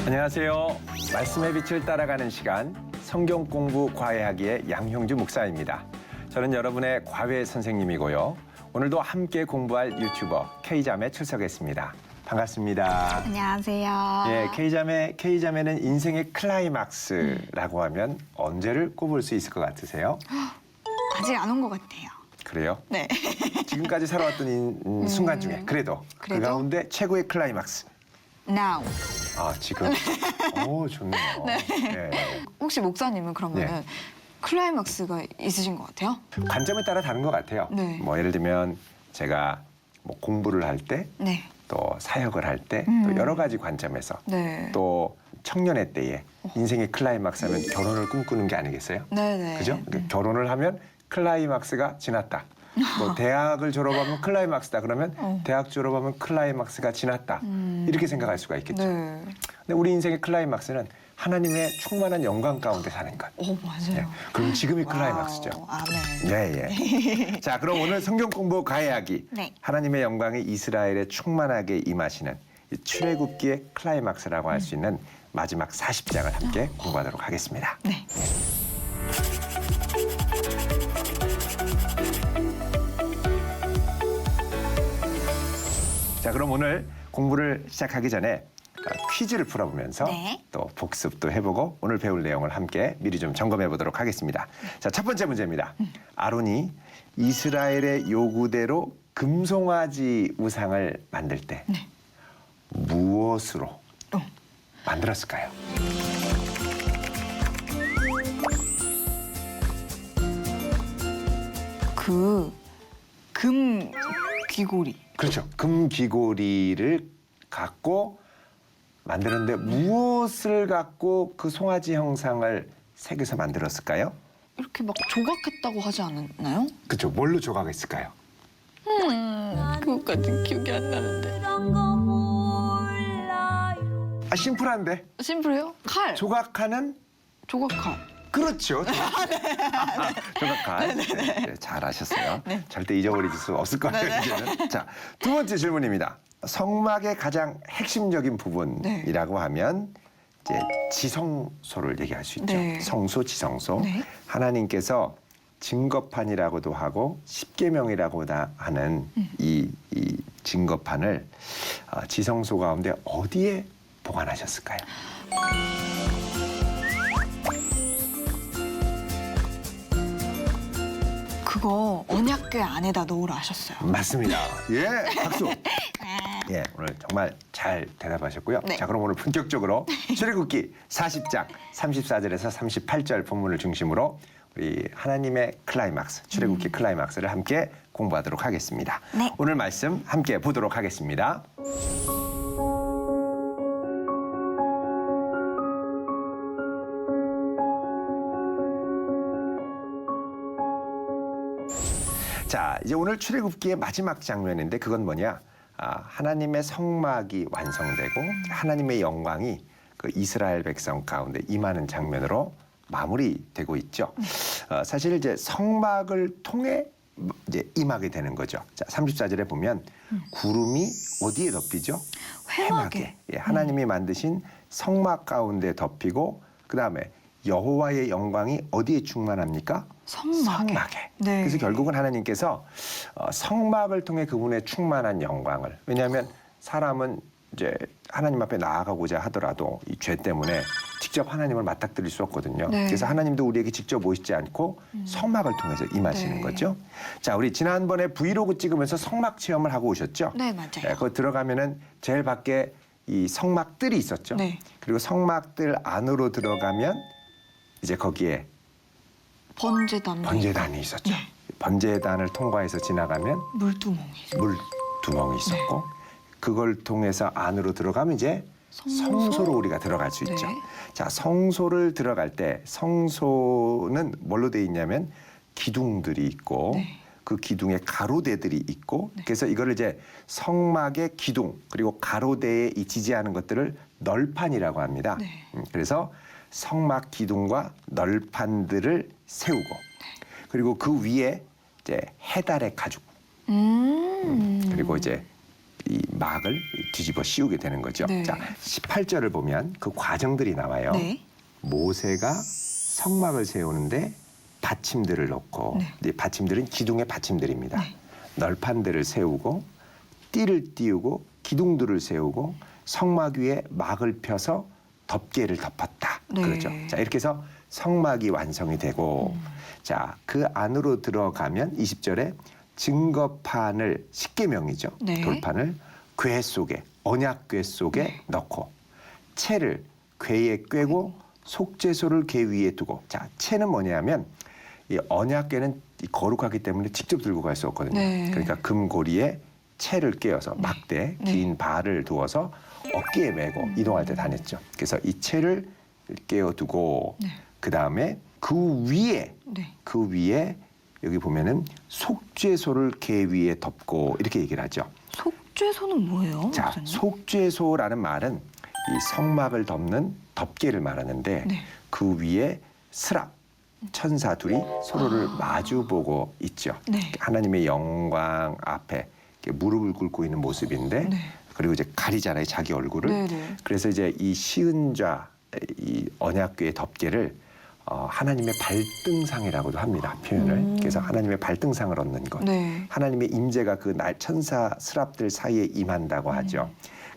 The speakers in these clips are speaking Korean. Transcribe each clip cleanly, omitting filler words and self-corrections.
안녕하세요. 말씀의 빛을 따라가는 시간 성경 공부 과외하기의 양형주 목사입니다. 저는 여러분의 과외 선생님이고요. 오늘도 함께 공부할 유튜버 K자매 출석했습니다. 반갑습니다. 안녕하세요. 예, K자매는 인생의 클라이막스라고 하면 언제를 꼽을 수 있을 것 같으세요? 아직 안 온 것 같아요. 그래요? 네. 지금까지 살아왔던 순간 중에 그래도 그 가운데 최고의 클라이막스. Now. 아, 지금? 오, 좋네요. 네. 예. 혹시 목사님은 그러면은 네. 클라이막스가 있으신 것 같아요? 관점에 따라 다른 것 같아요. 네. 뭐 예를 들면 제가 뭐 공부를 할 때, 네. 또 사역을 할 때, 또 여러 가지 관점에서 네. 또 청년의 때에 인생의 클라이막스하면 결혼을 꿈꾸는 게 아니겠어요? 네네. 그죠? 그러니까 결혼을 하면 클라이막스가 지났다. 또 대학을 졸업하면 클라이막스다. 그러면 대학 졸업하면 클라이막스가 지났다. 이렇게 생각할 수가 있겠죠. 네. 근데 우리 인생의 클라이막스는 하나님의 충만한 영광 가운데 사는 것. 오, 맞아요. 예, 그럼 지금이 와우. 클라이막스죠. 아멘. 예, 예. 자, 그럼 오늘 성경 공부 과외하기. 네. 하나님의 영광이 이스라엘에 충만하게 임하시는 이 출애굽기의 클라이막스라고 할 수 있는 마지막 40장을 함께 공부하도록 하겠습니다. 네. 자, 그럼 오늘 공부를 시작하기 전에 퀴즈를 풀어보면서 네. 또 복습도 해보고 오늘 배울 내용을 함께 미리 좀 점검해 보도록 하겠습니다. 자, 첫 번째 문제입니다. 아론이 이스라엘의 요구대로 금송아지 우상을 만들 때 네. 무엇으로 만들었을까요? 금 귀고리. 그렇죠. 금 귀고리를 갖고 만들었는데 무엇을 갖고 그 송아지 형상을 새겨서 만들었을까요? 이렇게 막 조각했다고 하지 않았나요? 그렇죠. 뭘로 조각했을까요? 그것까지 기억이 안 나는데. 아, 심플한데. 심플해요? 칼. 조각하는 조각칼. 그렇죠. 조각칼. 네, 잘하셨어요. 절대 잊어버릴 수 없을 거예요. 이제는. 자, 두 번째 질문입니다. 성막의 가장 핵심적인 부분이라고 하면 이제 지성소를 얘기할 수 있죠. 네. 성소, 지성소. 네. 하나님께서 증거판이라고도 하고 십계명이라고도 하는 이 증거판을 지성소 가운데 어디에 보관하셨을까요? 그거 언약궤 안에다 넣으라 하셨어요. 맞습니다. 예, 박수. 예, 오늘 정말 잘 대답하셨고요. 네. 자, 그럼 오늘 본격적으로 출애굽기 40장 34절에서 38절 본문을 중심으로 우리 하나님의 클라이막스, 출애굽기 클라이막스를 함께 공부하도록 하겠습니다. 네. 오늘 말씀 함께 보도록 하겠습니다. 자, 이제 오늘 출애굽기의 마지막 장면인데 그건 뭐냐? 하나님의 성막이 완성되고 하나님의 영광이 그 이스라엘 백성 가운데 임하는 장면으로 마무리되고 있죠. 사실 이제 성막을 통해 이제 임하게 되는 거죠. 자, 34절에 보면 구름이 어디에 덮이죠? 회막에. 예, 하나님이 만드신 성막 가운데 덮이고 그다음에 여호와의 영광이 어디에 충만합니까? 성막에. 네. 그래서 결국은 하나님께서 성막을 통해 그분의 충만한 영광을, 왜냐하면 사람은 이제 하나님 앞에 나아가고자 하더라도 이 죄 때문에 직접 하나님을 맞닥뜨릴 수 없거든요. 네. 그래서 하나님도 우리에게 직접 오시지 않고 성막을 통해서 임하시는 네. 거죠. 자, 우리 지난번에 브이로그 찍으면서 성막 체험을 하고 오셨죠? 네, 맞아요. 네, 거기 들어가면은 제일 밖에 이 성막들이 있었죠. 네. 그리고 성막들 안으로 들어가면 이제 거기에 번제단이 있었죠. 네. 번제단을 통과해서 지나가면 물두멍이. 물두멍이 있었고 그걸 통해서 안으로 들어가면 이제 성소로 우리가 들어갈 수 있죠. 네. 자, 성소를 들어갈 때 성소는 뭘로 돼 있냐면 기둥들이 있고 네. 그 기둥에 가로대들이 있고 그래서 이거를 이제 성막의 기둥 그리고 가로대에 이 지지하는 것들을 널판이라고 합니다. 네. 그래서 성막 기둥과 널판들을 세우고 그리고 그 위에 이제 해달의 가죽 그리고 이제 이 막을 뒤집어 씌우게 되는 거죠. 네. 자, 18절을 보면 그 과정들이 나와요. 네. 모세가 성막을 세우는데 받침들을 놓고 네. 이 받침들은 기둥의 받침들입니다. 네. 널판들을 세우고 띠를 띄우고 기둥들을 세우고 성막 위에 막을 펴서 덮개를 덮었다. 네. 그렇죠. 자, 이렇게 해서 성막이 완성이 되고 자, 그 안으로 들어가면 20절에 증거판을 십계명이죠. 네. 돌판을 궤 속에 언약궤 속에 네. 넣고 채를 궤에 꿰고 속죄소를 궤 위에 두고 자, 채는 뭐냐면 이 언약궤는 거룩하기 때문에 직접 들고 갈 수 없거든요. 네. 그러니까 금고리에 채를 꿰어서 네. 막대 네. 긴 발을 두어서 어깨에 메고 이동할 때 다녔죠. 그래서 이 채를 꿰어두고 네. 그 다음에 그 위에 네. 여기 보면은 속죄소를 궤 위에 덮고 이렇게 얘기를 하죠. 속죄소는 뭐예요? 자, 목사님? 속죄소라는 말은 이 성막을 덮는 덮개를 말하는데 네. 그 위에 스랍 천사 둘이 서로를 마주보고 있죠. 네. 하나님의 영광 앞에 이렇게 무릎을 꿇고 있는 모습인데 네. 그리고 이제 가리잖아요, 자기 얼굴을. 네, 네. 그래서 이제 이 시은좌 이 언약궤의 덮개를 하나님의 발등상이라고도 합니다, 표현을. 그래서 하나님의 발등상을 얻는 것. 네. 하나님의 임재가 그 날 천사 스랍들 사이에 임한다고 하죠.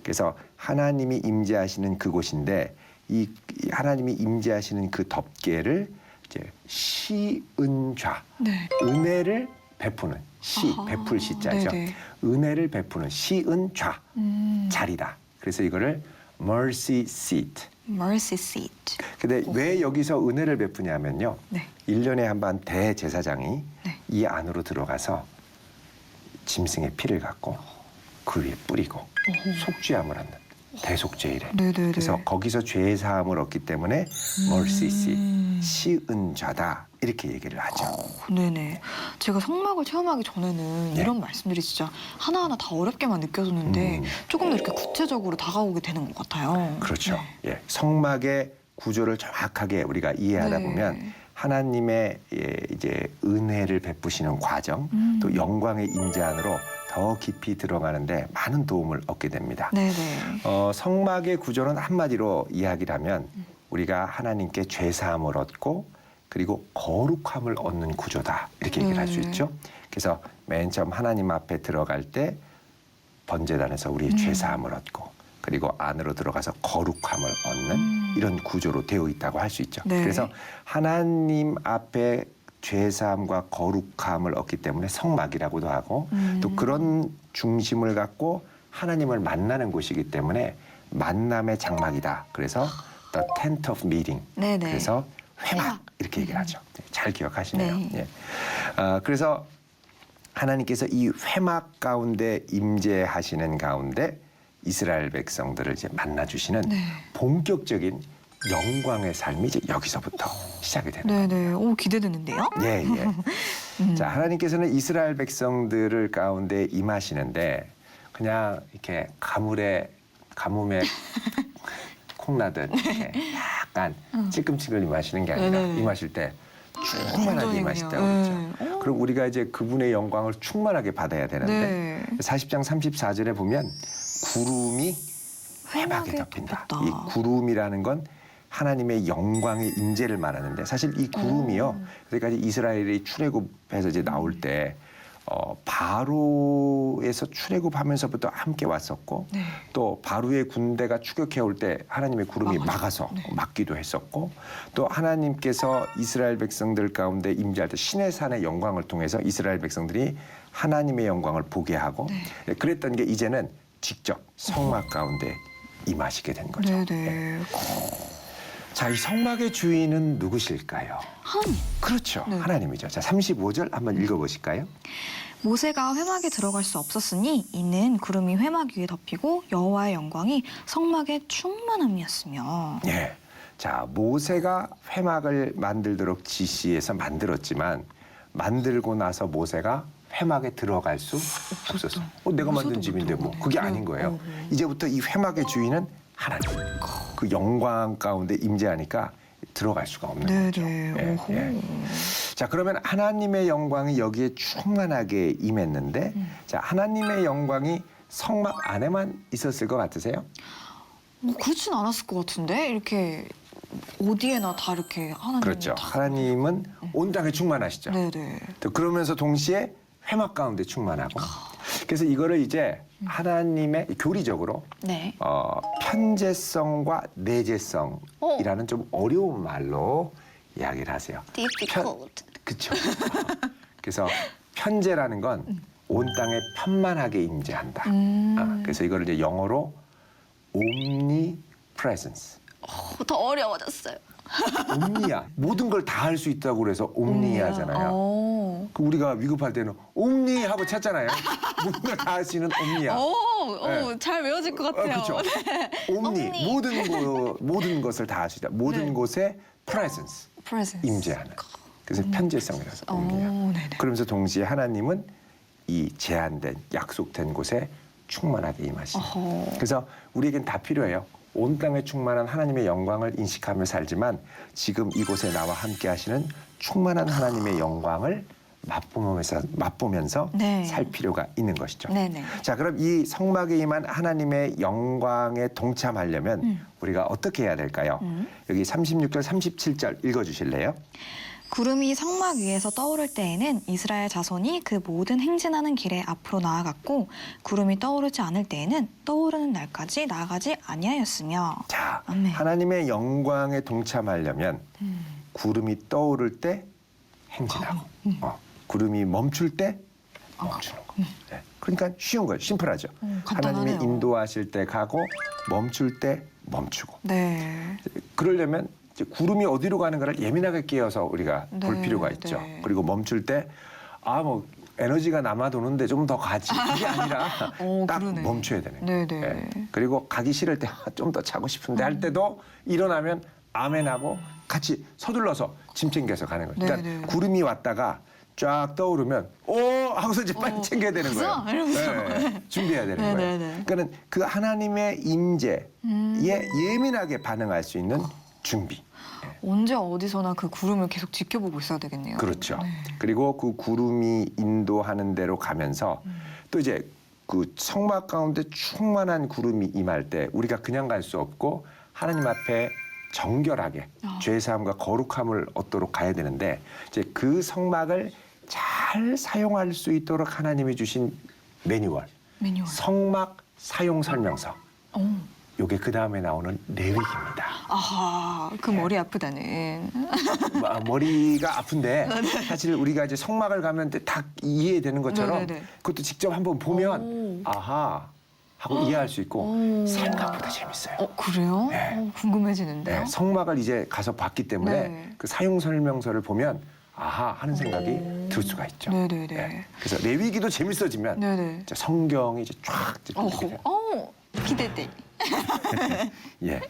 그래서 하나님이 임재하시는 그곳인데 이 하나님이 임재하시는 그 덮개를 이제 시은좌, 네. 은혜를 베푸는 시, 아하. 베풀 시자죠. 네네. 은혜를 베푸는 시은좌 음. 자리다. 그래서 이거를 mercy seat. Mercy seat. 근데 왜 여기서 은혜를 베푸냐면요. 네. 1년에 한 번 대제사장이 네. 이 안으로 들어가서 짐승의 피를 갖고 그 위에 뿌리고 속죄함을 얻는 대속죄이래. 네네네. 그래서 거기서 죄 사함을 얻기 때문에 mercy seat, 시은좌다 이렇게 얘기를 하죠. 네네. 제가 성막을 체험하기 전에는 네. 이런 말씀들이 진짜 하나하나 다 어렵게만 느껴졌는데 조금 더 이렇게 구체적으로 다가오게 되는 것 같아요. 그렇죠. 네. 예, 성막의 구조를 정확하게 우리가 이해하다 네. 보면 하나님의 이제 은혜를 베푸시는 과정, 또 영광의 임재 안으로 더 깊이 들어가는데 많은 도움을 얻게 됩니다. 네네. 성막의 구조는 한마디로 이야기를 하면 우리가 하나님께 죄 사함을 얻고 그리고 거룩함을 얻는 구조다 이렇게 얘기를 할 수 네. 있죠. 그래서 맨 처음 하나님 앞에 들어갈 때 번제단에서 우리의 죄 사함을 얻고 그리고 안으로 들어가서 거룩함을 얻는 이런 구조로 되어 있다고 할 수 있죠. 네. 그래서 하나님 앞에 죄 사함과 거룩함을 얻기 때문에 성막이라고도 하고 또 그런 중심을 갖고 하나님을 만나는 곳이기 때문에 만남의 장막이다. 그래서 the tent of meeting. 네네. 그래서 회막 회막. 이렇게 얘기를 하죠. 잘 기억하시네요. 네. 예. 그래서 하나님께서 이 회막 가운데 임재하시는 가운데 이스라엘 백성들을 이제 만나주시는 네. 본격적인 영광의 삶이 이제 여기서부터 시작이 되는 거예요. 네네. 오, 기대되는데요? 예, 예. 자, 하나님께서는 이스라엘 백성들을 가운데 임하시는데 그냥 이렇게 가뭄에 콩나듯 이렇게 약간 찔끔찔끔 임하시는 게 아니라 네네네. 임하실 때 충만하게 임하신다고 그러죠. 네. 그럼 우리가 이제 그분의 영광을 충만하게 받아야 되는데 네. 40장 34절에 보면 구름이 회막에 회막에 덮인다. 덮였다. 이 구름이라는 건 하나님의 영광의 임재를 말하는데 사실 이 구름이요. 그러니까 이스라엘이 출애굽해서 이제 나올 때 바로에서 출애굽하면서부터 함께 왔었고 네. 또 바로의 군대가 추격해 올 때 하나님의 구름이 막아서 네. 막기도 했었고 또 하나님께서 이스라엘 백성들 가운데 임재할 때 신의 산의 영광을 통해서 이스라엘 백성들이 하나님의 영광을 보게 하고 네. 그랬던 게 이제는 직접 성막 가운데 임하시게 된 거죠. 네네. 자, 이 성막의 주인은 누구실까요? 하나님. 그렇죠. 네. 하나님이죠. 자, 35절 한번 읽어보실까요? 모세가 회막에 들어갈 수 없었으니 이는 구름이 회막 위에 덮이고 여호와의 영광이 성막에 충만함이었으며. 예. 자, 모세가 회막을 만들도록 지시해서 만들었지만 만들고 나서 모세가 회막에 들어갈 수 없었어. 내가 만든 모세도 집인데 못 뭐 들어가네. 그게 아닌 거예요. 이제부터 이 회막의 주인은 하나님. 그 영광 가운데 임재하니까 들어갈 수가 없는 거죠. 네네. 오호. 자, 그러면 하나님의 영광이 여기에 충만하게 임했는데 자, 하나님의 영광이 성막 안에만 있었을 것 같으세요? 그렇진 않았을 것 같은데 이렇게 어디에나 다 이렇게 하나님 그렇죠. 하나님은 온 땅에 충만하시죠. 네네. 또 그러면서 동시에 회막 가운데 충만하고. 그래서 이거를 이제 하나님의 교리적으로 네. 편재성과 내재성이라는 좀 어려운 말로 이야기를 하세요. difficult. 그렇죠. 그래서 편재라는 건 온 땅에 편만하게 임재한다. 그래서 이거를 이제 영어로 omnipresence. 더 어려워졌어요. 옴니아. 모든 걸 다 할 수 있다고 그래서 옴니아잖아요. 오. 그 우리가 위급할 때는 옴니 하고 찾잖아요. 모든 걸 다 할 수 있는 옴니아. 네. 잘 외워질 것 같아요. 그렇죠. 옴니. 옴니. 모든 것을 다 할 수 있다. 모든 네. 곳에 presence. presence. 임재하는. 그래서 편재성이라서 옴니아. 네네. 그러면서 동시에 하나님은 이 제한된 약속된 곳에 충만하게 임하시는. 그래서 우리에겐 다 필요해요. 온 땅에 충만한 하나님의 영광을 인식하며 살지만 지금 이곳에 나와 함께 하시는 충만한 하나님의 영광을 맛보면서 네. 살 필요가 있는 것이죠. 네네. 자, 그럼 이 성막에 임한 하나님의 영광에 동참하려면 우리가 어떻게 해야 될까요? 여기 36절, 37절 읽어주실래요? 구름이 성막 위에서 떠오를 때에는 이스라엘 자손이 그 모든 행진하는 길에 앞으로 나아갔고 구름이 떠오르지 않을 때에는 떠오르는 날까지 나아가지 아니하였으며. 자, 아멘. 하나님의 영광에 동참하려면 구름이 떠오를 때 행진하고 구름이 멈출 때 멈추는 거. 네. 그러니까 쉬운 거예요. 심플하죠. 간단하네요. 하나님이 인도하실 때 가고 멈출 때 멈추고. 네. 그러려면 이제 구름이 어디로 가는가를 예민하게 깨어서 우리가 볼 네, 필요가 있죠. 네. 그리고 멈출 때 뭐 에너지가 남아 도는데 좀 더 가지. 그게 아니라 딱 그러네. 멈춰야 되는 거예요. 네네. 예. 그리고 가기 싫을 때 좀 더 자고 싶은데 할 때도 일어나면 아멘하고 같이 서둘러서 짐 챙겨서 가는 거예요. 그러니까 네네. 구름이 왔다가 쫙 떠오르면 하고서 이제 빨리 챙겨야 되는 거예요. 가자! 이러면서. 예, 준비해야 되는 거예요. 네네네. 그러니까는 그 하나님의 임재에 예민하게 반응할 수 있는 준비. 언제 어디서나 그 구름을 계속 지켜보고 있어야 되겠네요. 그렇죠. 네. 그리고 그 구름이 인도하는 대로 가면서 또 이제 그 성막 가운데 충만한 구름이 임할 때 우리가 그냥 갈 수 없고 하나님 앞에 정결하게 죄사함과 거룩함을 얻도록 가야 되는데 이제 그 성막을 잘 사용할 수 있도록 하나님이 주신 매뉴얼. 성막 사용 설명서. 요게 그 다음에 나오는 레위기입니다. 아하, 그 머리 아프다는. 머리가 아픈데 사실 우리가 이제 성막을 가면 딱 이해되는 것처럼 네네네. 그것도 직접 한번 보면 오. 아하 하고 이해할 수 있고 오. 생각보다 재밌어요. 그래요? 네. 궁금해지는데요. 네, 성막을 이제 가서 봤기 때문에 네. 그 사용 설명서를 보면 아하 하는 생각이 들 수가 있죠. 네네네. 네. 그래서 레위기도 재밌어지면 네네. 이제 성경이 이제 쫙 뚫리게 돼요. 기대돼. 예.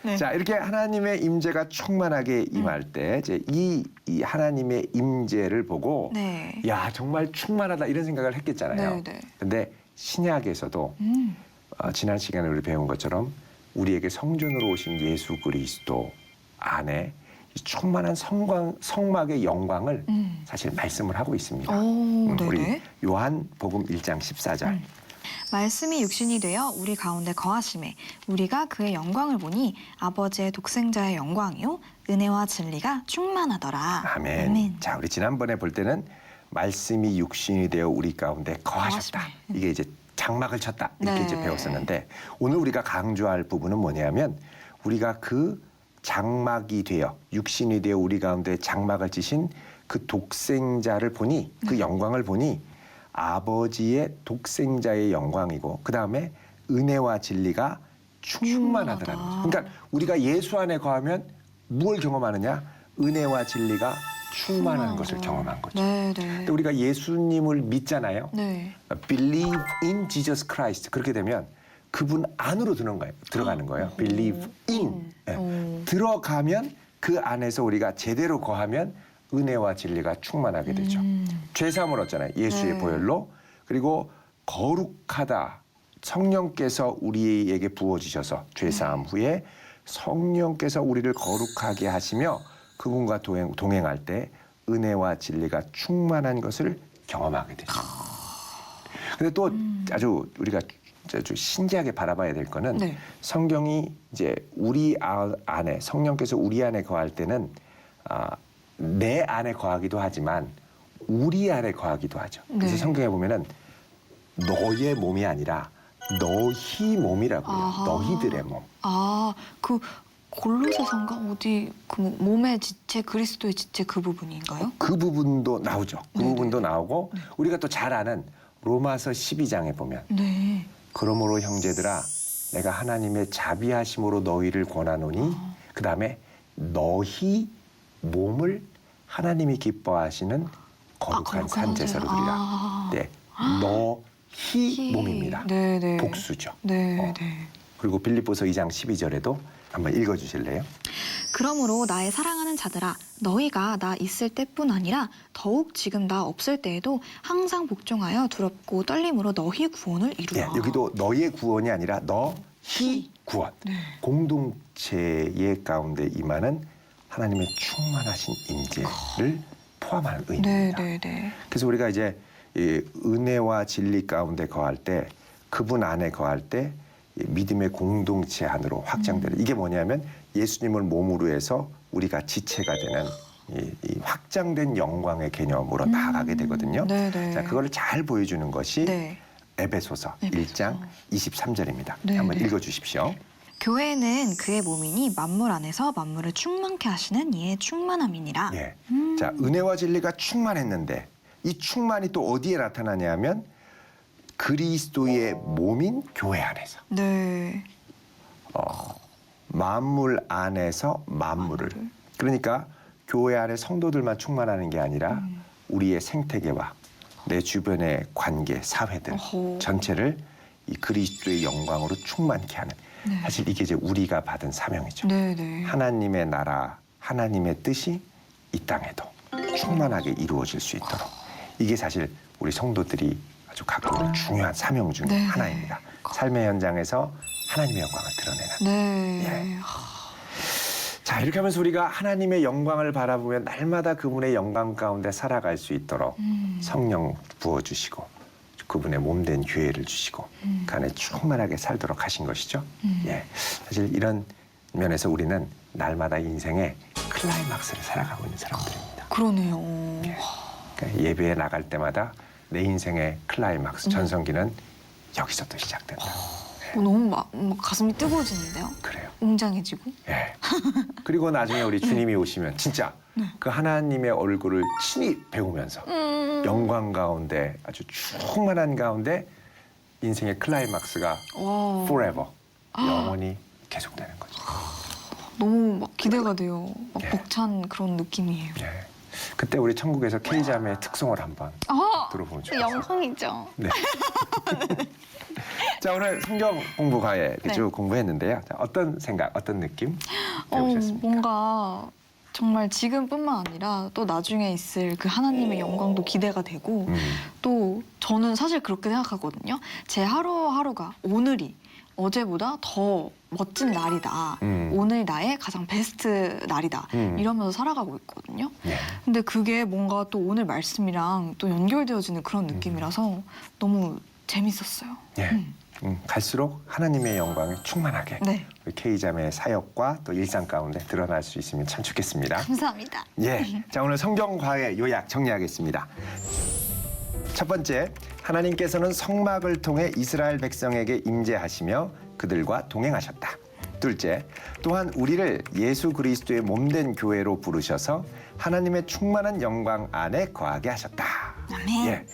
네. 자, 이렇게 하나님의 임재가 충만하게 임할 때 이제 이 하나님의 임재를 보고 네. 야, 정말 충만하다 이런 생각을 했겠잖아요. 네. 근데 신약에서도 지난 시간에 우리 배운 것처럼 우리에게 성전으로 오신 예수 그리스도 안에 이 충만한 성막의 영광을 사실 말씀을 하고 있습니다. 우리 네네. 요한복음 1장 14절. 말씀이 육신이 되어 우리 가운데 거하심에 우리가 그의 영광을 보니 아버지의 독생자의 영광이요 은혜와 진리가 충만하더라. 아멘. 자, 우리 지난번에 볼 때는 말씀이 육신이 되어 우리 가운데 거하셨다. 거하심에. 이게 이제 장막을 쳤다. 이렇게 네. 이제 배웠었는데 오늘 우리가 강조할 부분은 뭐냐면 우리가 그 장막이 되어 육신이 되어 우리 가운데 장막을 치신 그 독생자를 보니 그 영광을 보니 아버지의 독생자의 영광이고 그 다음에 은혜와 진리가 충만하더라는 거죠. 그러니까 우리가 예수 안에 거하면 무엇을 경험하느냐? 은혜와 진리가 충만한 것을 경험한 거죠. 네네. 근데 우리가 예수님을 믿잖아요. 네. Believe in Jesus Christ. 그렇게 되면 그분 안으로 들어가는 거예요. Believe in. 네. 들어가면 그 안에서 우리가 제대로 거하면 은혜와 진리가 충만하게 되죠. 죄사함을 얻잖아요. 예수의 네. 보혈로. 그리고 거룩하다. 성령께서 우리에게 부어주셔서 죄사함 후에 성령께서 우리를 거룩하게 하시며 그분과 동행할 때 은혜와 진리가 충만한 것을 경험하게 되죠. 근데 또 아주 우리가 아주 신기하게 바라봐야 될 거는 네. 성경이 이제 우리 안에 성령께서 우리 안에 거할 때는 내 안에 거하기도 하지만 우리 안에 거하기도 하죠. 그래서 네. 성경에 보면은 너의 몸이 아니라 너희 몸이라고요. 아하. 너희들의 몸. 그 골로새서인가 어디 그 몸의 지체 그리스도의 지체 그 부분인가요? 그 부분도 나오죠. 그 네네. 부분도 나오고 우리가 또 잘 아는 로마서 12장에 보면 네. 그러므로 형제들아 내가 하나님의 자비하심으로 너희를 권하노니 그다음에 너희 몸을 하나님이 기뻐하시는 거룩한 산제사로 드리라. 네, 너희 몸입니다. 네네. 복수죠. 네, 네. 그리고 빌립보서 2장 12절에도 한번 읽어주실래요? 그러므로 나의 사랑하는 자들아 너희가 나 있을 때뿐 아니라 더욱 지금 나 없을 때에도 항상 복종하여 두렵고 떨림으로 너희 구원을 네, 이루라. 여기도 너의 구원이 아니라 너희 구원. 네. 공동체의 가운데 임하는 하나님의 충만하신 임재를 포함하는 네, 의미입니다. 네, 네. 그래서 우리가 이제 이 은혜와 진리 가운데 거할 때 그분 안에 거할 때 이 믿음의 공동체 안으로 확장되는 이게 뭐냐면 예수님을 몸으로 해서 우리가 지체가 되는 이 확장된 영광의 개념으로 나아가게 되거든요. 네, 네. 자, 그거를 잘 보여주는 것이 네. 에베소서 에베소서. 1장 23절입니다. 네, 한번 네. 읽어주십시오. 교회는 그의 몸이니 만물 안에서 만물을 충만케 하시는 이의 충만함이니라. 예. 자, 은혜와 진리가 충만했는데 이 충만이 또 어디에 나타나냐면 그리스도의 몸인 교회 안에서 네. 만물 안에서 만물을 그러니까 교회 안에 성도들만 충만하는 게 아니라 우리의 생태계와 내 주변의 관계, 사회들 어허. 전체를 이 그리스도의 영광으로 충만케 하는 네. 사실 이게 이제 우리가 받은 사명이죠. 네, 네. 하나님의 나라, 하나님의 뜻이 이 땅에도 충만하게 이루어질 수 있도록 이게 사실 우리 성도들이 아주 갖고 있는 중요한 사명 중에 네, 하나입니다. 네. 삶의 현장에서 하나님의 영광을 드러내는. 네. 예. 자, 이렇게 하면서 우리가 하나님의 영광을 바라보며 날마다 그분의 영광 가운데 살아갈 수 있도록 성령 부어주시고 그분의 몸된 교회를 주시고 그 안에 충만하게 살도록 하신 것이죠. 예, 사실 이런 면에서 우리는 날마다 인생의 클라이막스를 살아가고 있는 사람들입니다. 그러네요. 예. 그러니까 예배에 나갈 때마다 내 인생의 클라이막스 전성기는 여기서부터 시작된다. 너무 막 가슴이 뜨거워지는데요. 그래요. 웅장해지고. 예. 그리고 나중에 우리 주님이 오시면 진짜 그 하나님의 얼굴을 친히 배우면서 영광 가운데 아주 충만한 가운데 인생의 클라이막스가 와. forever 영원히 계속되는 거죠. 너무 막 기대가 돼요. 막 예. 벅찬 그런 느낌이에요. 예. 그때 우리 천국에서 K자매의 특성을 한번 들어보면 좋겠어요. 영광이죠. 네. 자, 오늘 성경 공부 과외 네. 쭉 공부했는데요. 자, 어떤 생각, 어떤 느낌 배우셨습니까? 뭔가 정말 지금뿐만 아니라 또 나중에 있을 그 하나님의 영광도 기대가 되고 또 저는 사실 그렇게 생각하거든요. 제 하루하루가 오늘이 어제보다 더 멋진 날이다. 오늘 나의 가장 베스트 날이다. 이러면서 살아가고 있거든요. 예. 근데 그게 뭔가 또 오늘 말씀이랑 또 연결되어지는 그런 느낌이라서 너무 재밌었어요. 예. 갈수록 하나님의 영광이 충만하게 네. 우리 K자매의 사역과 또 일상 가운데 드러날 수 있으면 참 좋겠습니다. 감사합니다. 예. 자, 오늘 성경 과외 요약 정리하겠습니다. 첫 번째, 하나님께서는 성막을 통해 이스라엘 백성에게 임재하시며 그들과 동행하셨다. 둘째, 또한 우리를 예수 그리스도의 몸된 교회로 부르셔서 하나님의 충만한 영광 안에 거하게 하셨다. 아멘. 예.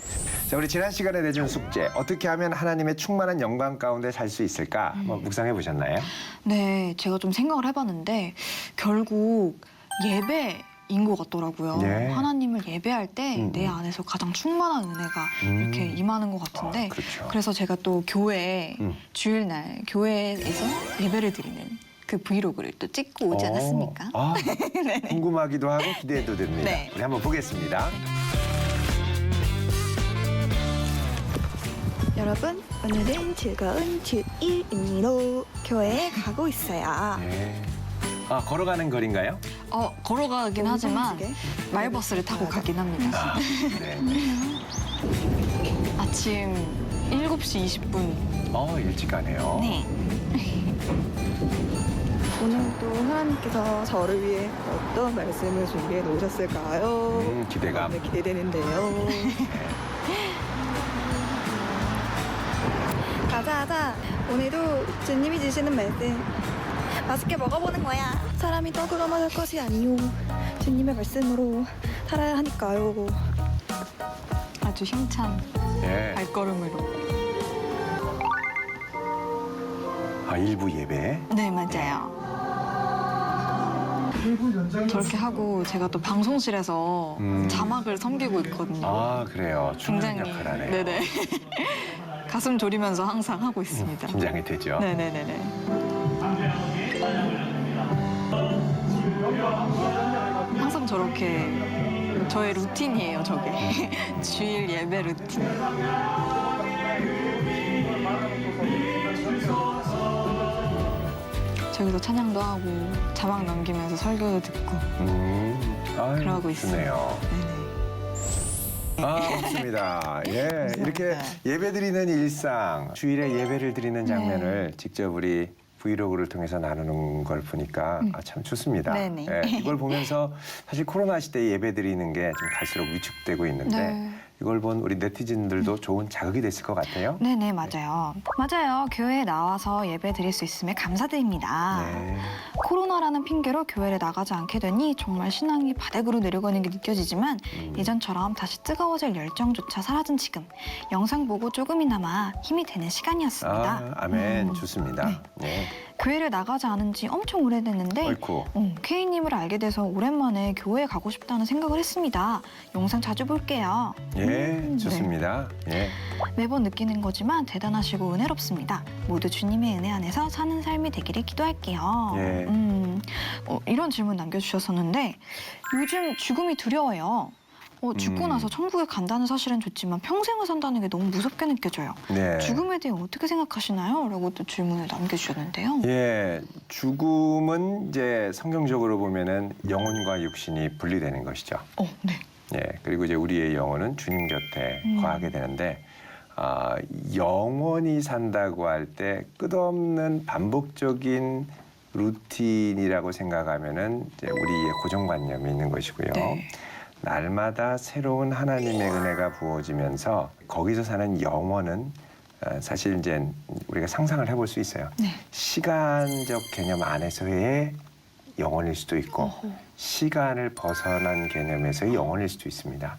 자, 우리 지난 시간에 내준 숙제, 어떻게 하면 하나님의 충만한 영광 가운데 살 수 있을까? 한번 묵상해 보셨나요? 네, 제가 좀 생각을 해봤는데 결국 예배인 것 같더라고요. 예. 하나님을 예배할 때 내 안에서 가장 충만한 은혜가 이렇게 임하는 것 같은데 그렇죠. 그래서 제가 또 교회 주일날 교회에서 예배를 드리는 그 브이로그를 또 찍고 오지 않았습니까? 궁금하기도 하고 기대도 됩니다. 네. 우리 한번 보겠습니다. 여러분, 오늘은 즐거운 주일입니다. 교회에 가고 있어요. 네. 걸어가는 거리인가요? 걸어가긴 하지만 움직이게? 마일버스를 타고 가긴 합니다. 네. 아침 7시 20분. 일찍 가네요. 네. 오늘도 하나님께서 저를 위해 어떤 말씀을 준비해 놓으셨을까요? 기대감. 네, 기대되는데요. 가자. 오늘도 주님이 주시는 말씀 맛있게 먹어보는 거야. 사람이 떡으로만 살 것이 아니요. 주님의 말씀으로 살아야 하니까요. 아주 힘찬 예. 발걸음으로. 일부 예배. 네, 맞아요. 저렇게 하고 제가 또 방송실에서 자막을 섬기고 있거든요. 그래요. 중요한 굉장히 역할 하네요. 네네. 가슴 졸이면서 항상 하고 있습니다. 긴장이 되죠. 네네네네. 항상 저렇게 저의 루틴이에요, 저게. 주일 예배 루틴. 저기서 찬양도 하고 자막 넘기면서 설교도 듣고 아유, 그러고 있어요. 좋네요. 네네. 맞습니다. 예, 이렇게 예배 드리는 일상, 주일에 예배를 드리는 장면을 직접 우리 브이로그를 통해서 나누는 걸 보니까 참 좋습니다. 네네. 예, 이걸 보면서 사실 코로나 시대에 예배 드리는 게 좀 갈수록 위축되고 있는데 네. 이걸 본 우리 네티즌들도 좋은 자극이 됐을 것 같아요. 네네, 맞아요. 맞아요. 교회에 나와서 예배 드릴 수 있음에 감사드립니다. 네. 코로나라는 핑계로 교회를 나가지 않게 되니 정말 신앙이 바닥으로 내려가는 게 느껴지지만 예전처럼 다시 뜨거워질 열정조차 사라진 지금 영상 보고 조금이나마 힘이 되는 시간이었습니다. 아멘. 좋습니다. 네. 교회를 나가지 않은 지 엄청 오래됐는데 아이고. 예, 좋습니다. 예. 매번 느끼는 거지만 대단하시고 은혜롭습니다. 모두 주님의 은혜 안에서 사는 삶이 되기를 기도할게요. 예. 이런 질문 남겨주셨었는데 요즘 죽음이 두려워요. 죽고 나서 천국에 간다는 사실은 좋지만 평생을 산다는 게 너무 무섭게 느껴져요. 네. 죽음에 대해 어떻게 생각하시나요? 라고 또 질문을 남겨주셨는데요. 예, 죽음은 이제 성경적으로 보면은 영혼과 육신이 분리되는 것이죠. 네. 예, 그리고 이제 우리의 영혼은 주님 곁에 거하게 되는데, 영원히 산다고 할 때 끝없는 반복적인 루틴이라고 생각하면은 이제 우리의 고정관념이 있는 것이고요. 네. 날마다 새로운 하나님의 은혜가 부어지면서 거기서 사는 영원은 사실 이제 우리가 상상을 해볼 수 있어요. 네. 시간적 개념 안에서의 영혼일 수도 있고 어허. 시간을 벗어난 개념에서의 영혼일 수도 있습니다.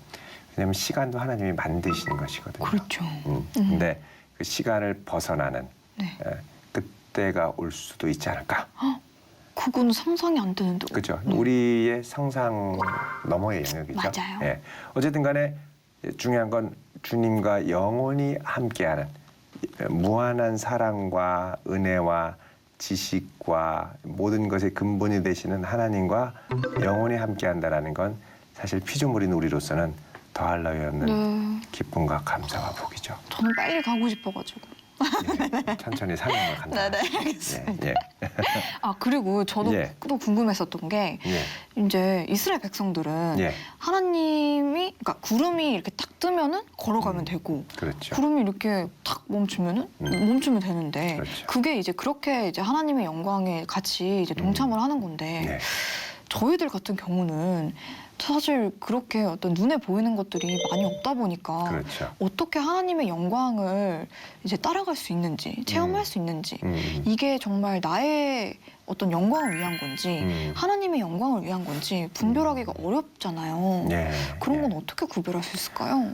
왜냐하면 시간도 하나님이 만드시는 것이거든요. 그렇죠. 근데 그 시간을 벗어나는 네. 그때가 올 수도 있지 않을까. 그건 상상이 안 되는데. 그렇죠. 우리의 상상 너머의 영역이죠. 맞아요. 예. 어쨌든 간에 중요한 건 주님과 영원히 함께하는 무한한 사랑과 은혜와 지식과 모든 것의 근본이 되시는 하나님과 영원히 함께한다라는 건 사실 피조물인 우리로서는 더할 나위 없는 네. 기쁨과 감사와 복이죠. 저는 빨리 가고 싶어가지고. 예. 천천히 사랑을 간다. 네네, 알겠습니다. 예. 그리고 저도 예. 또 궁금했었던 게 예. 이제 이스라엘 백성들은 예. 하나님이 그러니까 구름이 이렇게 탁 뜨면은 걸어가면 되고 그렇죠. 구름이 이렇게 탁 멈추면은 멈추면 되는데 그렇죠. 그게 이제 그렇게 이제 하나님의 영광에 같이 이제 동참을 하는 건데 네. 저희들 같은 경우는 사실 그렇게 어떤 눈에 보이는 것들이 많이 없다 보니까 그렇죠. 어떻게 하나님의 영광을 이제 따라갈 수 있는지 체험할 수 있는지 이게 정말 나의 어떤 영광을 위한 건지 하나님의 영광을 위한 건지 분별하기가 어렵잖아요. 네. 그런 건 어떻게 구별할 수 있을까요?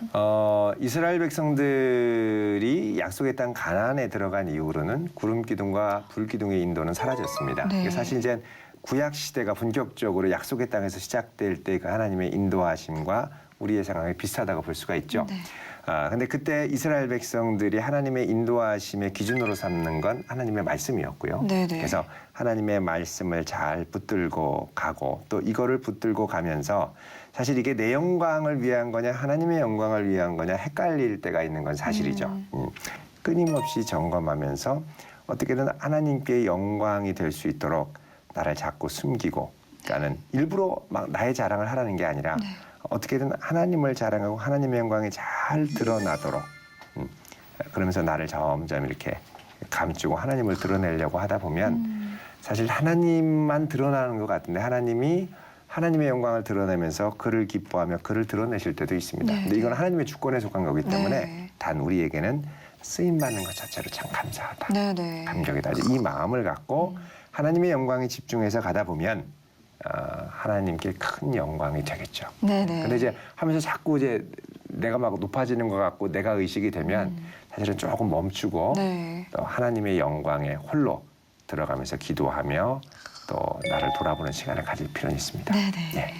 이스라엘 백성들이 약속의 땅 가나안에 들어간 이후로는 구름 기둥과 불 기둥의 인도는 사라졌습니다. 네. 이게 사실 이제 구약 시대가 본격적으로 약속의 땅에서 시작될 때 그 하나님의 인도하심과 우리의 상황이 비슷하다고 볼 수가 있죠. 네. 근데 그때 이스라엘 백성들이 하나님의 인도하심의 기준으로 삼는 건 하나님의 말씀이었고요. 네네. 그래서 하나님의 말씀을 잘 붙들고 가고 또 이거를 붙들고 가면서 사실 이게 내 영광을 위한 거냐 하나님의 영광을 위한 거냐 헷갈릴 때가 있는 건 사실이죠. 끊임없이 점검하면서 어떻게든 하나님께 영광이 될 수 있도록 나를 자꾸 숨기고 그러니까는 일부러 막 나의 자랑을 하라는 게 아니라 어떻게든 하나님을 자랑하고 하나님의 영광이 잘 드러나도록 그러면서 나를 점점 이렇게 감추고 하나님을 드러내려고 하다 보면 사실 하나님만 드러나는 것 같은데 하나님이 하나님의 영광을 드러내면서 그를 기뻐하며 그를 드러내실 때도 있습니다. 네. 근데 이건 하나님의 주권에 속한 거기 때문에 네. 단 우리에게는 쓰임 받는 것 자체로 참 감사하다. 네네. 감격이다. 이 마음을 갖고 하나님의 영광에 집중해서 가다 보면 하나님께 큰 영광이 되겠죠. 네네. 근데 이제 하면서 자꾸 이제 내가 막 높아지는 것 같고 내가 의식이 되면 사실은 조금 멈추고 네. 또 하나님의 영광에 홀로 들어가면서 기도하며 또 나를 돌아보는 시간을 가질 필요는 있습니다. 네네. 예.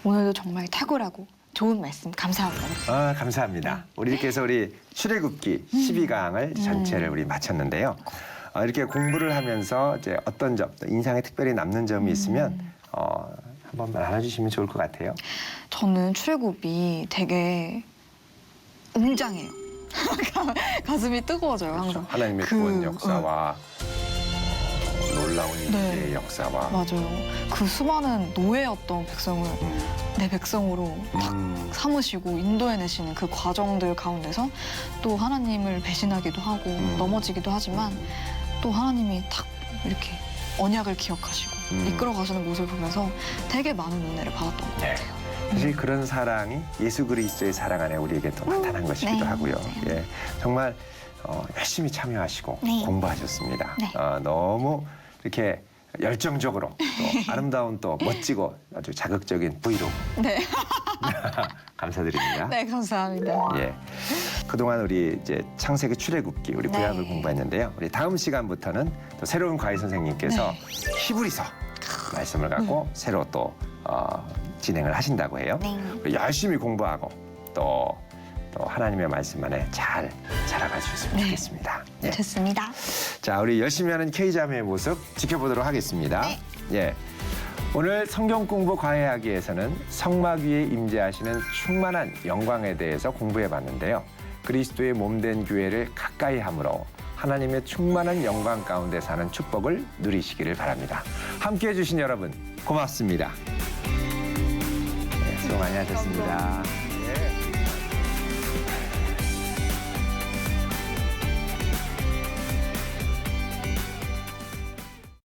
오늘도 정말 탁월하고 좋은 말씀 감사합니다. 감사합니다. 우리 출애굽기 12강을 전체를 우리 마쳤는데요. 이렇게 공부를 하면서 이제 어떤 점, 또 인상에 특별히 남는 점이 있으면 한 번만 알아주시면 좋을 것 같아요. 저는 출애굽이 되게 웅장해요. 가슴이 뜨거워져요 항상. 하나님의 구원 역사와 놀라운 네. 일의 역사와 맞아요. 그 수많은 노예였던 백성을 내 백성으로 딱 삼으시고 인도해내시는 그 과정들 가운데서 또 하나님을 배신하기도 하고 넘어지기도 하지만 또 하나님이 딱 이렇게 언약을 기억하시고 이끌어가시는 모습을 보면서 되게 많은 은혜를 받았던 것 네. 같아요. 사실 그런 사랑이 예수 그리스도의 사랑 안에 우리에게 또 나타난 것이기도 네. 하고요. 예, 정말 열심히 참여하시고 네. 공부하셨습니다. 네. 너무 이렇게 열정적으로 또 아름다운 또 멋지고 아주 자극적인 브이로그 네. 감사드립니다. 네, 감사합니다. 예, 그동안 우리 이제 창세기 출애굽기 우리 네. 구약을 공부했는데요. 우리 다음 시간부터는 또 새로운 과외 선생님께서 히브리서 말씀을 갖고 새로 또 진행을 하신다고 해요. 네. 우리 열심히 공부하고 또 하나님의 말씀 안에 잘 자라갈 수 있으면 네. 좋겠습니다. 예. 좋습니다. 자, 우리 열심히 하는 K자매의 모습 지켜보도록 하겠습니다. 네. 예. 오늘 성경 공부 과외하기에서는 성막 위에 임재하시는 충만한 영광에 대해서 공부해 봤는데요. 그리스도의 몸된 교회를 가까이 함으로 하나님의 충만한 영광 가운데 사는 축복을 누리시기를 바랍니다. 함께해 주신 여러분 고맙습니다. 네, 수고 많이 하셨습니다.